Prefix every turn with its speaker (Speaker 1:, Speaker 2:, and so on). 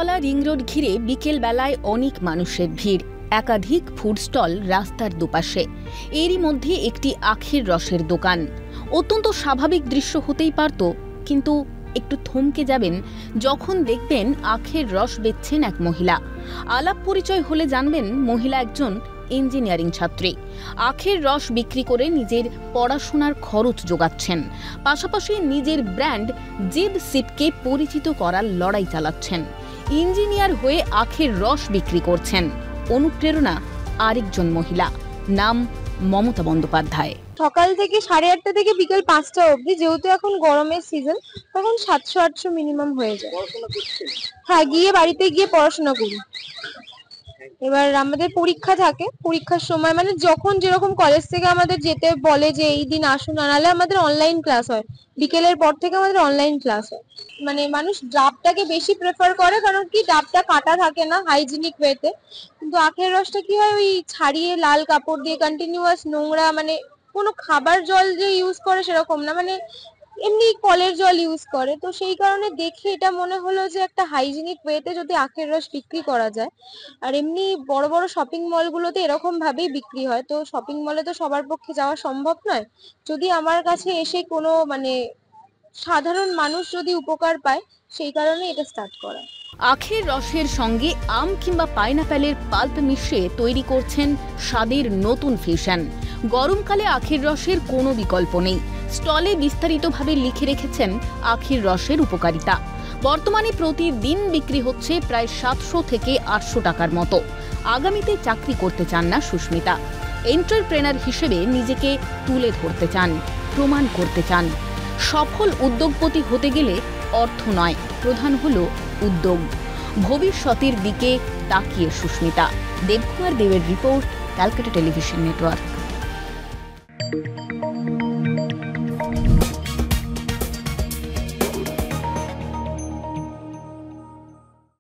Speaker 1: Amtala ring road ঘিরে বিকেল বেলায় অনেক মানুষের ভিড়, একাধিক ফুড স্টল রাস্তার দুপাশে। এরই মধ্যে একটি আখের রসের দোকান। অত্যন্ত স্বাভাবিক দৃশ্য হতেই পারত, কিন্তু একটু থমকে যাবেন যখন দেখবেন আখের রস বেচছেন এক মহিলা। আলাপ পরিচয় হলে জানবেন মহিলা একজন ইঞ্জিনিয়ারিং ছাত্রী। আখের রস বিক্রি করে নিজের পড়াশোনার খরচ যোগাচ্ছেন, পাশাপাশি নিজের ব্র্যান্ড জিব সিপকে পরিচিত করার লড়াই চালাচ্ছেন। ইঞ্জিনিয়ার হয়ে আখের রস বিক্রি করছেন। অনুপ্রেরণা আরেকজন মহিলা, নাম মমতা বন্দ্যোপাধ্যায়।
Speaker 2: সকাল থেকে 8:30 থেকে বিকেল 5টা অবধি, যেহেতু এখন গরমের সিজন, তখন 700-800 মিনিমাম হয়ে যায়। হ্যাঁ, বাড়িতে গিয়ে পড়াশোনা করি। এবার আমাদের পরীক্ষা থাকে, পরীক্ষার সময় মানে যখন যেরকম কলেজ থেকে আমাদের যেতে বলে যে এই দিন আসুন, নাহলে আমাদের অনলাইন ক্লাস হয়। বিকেলের পর থেকে আমাদের অনলাইন ক্লাস হয়। মানে মানুষ ডাবটাকে বেশি প্রেফার করে, কারণ কি ডাবটা কাটা থাকে না, হাইজিনিক ওয়েতে। কিন্তু আখের রসটা কি হয়, ওই ছাড়িয়ে লাল কাপড় দিয়ে কন্টিনিউয়াস নোংরা, মানে কোনো খাবার জল যে ইউজ করে সেরকম না, মানে এমনি কলের জল ইউজ করে। তো সেই কারণে দেখে এটা মনে হলো যে একটা হাইজিনিক ওয়েতে যদি আখের রস বিক্রি করা যায়। আর এমনি বড় বড় শপিং মলগুলোতে এরকম ভাবেই বিক্রি হয়, তো শপিং মলে তো সবার পক্ষে যাওয়া সম্ভব নয়। যদি আমার কাছে এসে কোনো মানে সাধারণ মানুষ যদি উপকার পায়, সেই কারণে এটা স্টার্ট করা।
Speaker 1: আখের রসের সঙ্গে আম কিংবা পাইনাপেলের পাল্প মিশিয়ে তৈরি করছেন স্বাদের নতুন ফিউশন। গরমকালে আখের রসের কোনো বিকল্প নেই। স্টলে বিস্তারিতভাবে লিখে রেখেছেন আখের রসের উপকারিতা। বর্তমানে প্রতিদিন বিক্রি হচ্ছে প্রায় 700 থেকে 800 টাকার মতো। আগামীতে চাকরি করতে চান না সুস্মিতা। এন্টারপ্রেনার হিসেবে নিজেকে তুলে ধরতে চান, প্রমাণ করতে চান। সফল উদ্যোগপতি হতে গেলে অর্থ নয়, প্রধান হলো উদ্যোগ। ভবিষ্যতের দিকে তাকিয়ে সুস্মিতা। দেবকুমার দেবের রিপোর্ট, ক্যালকাটা টেলিভিশন নেটওয়ার্ক।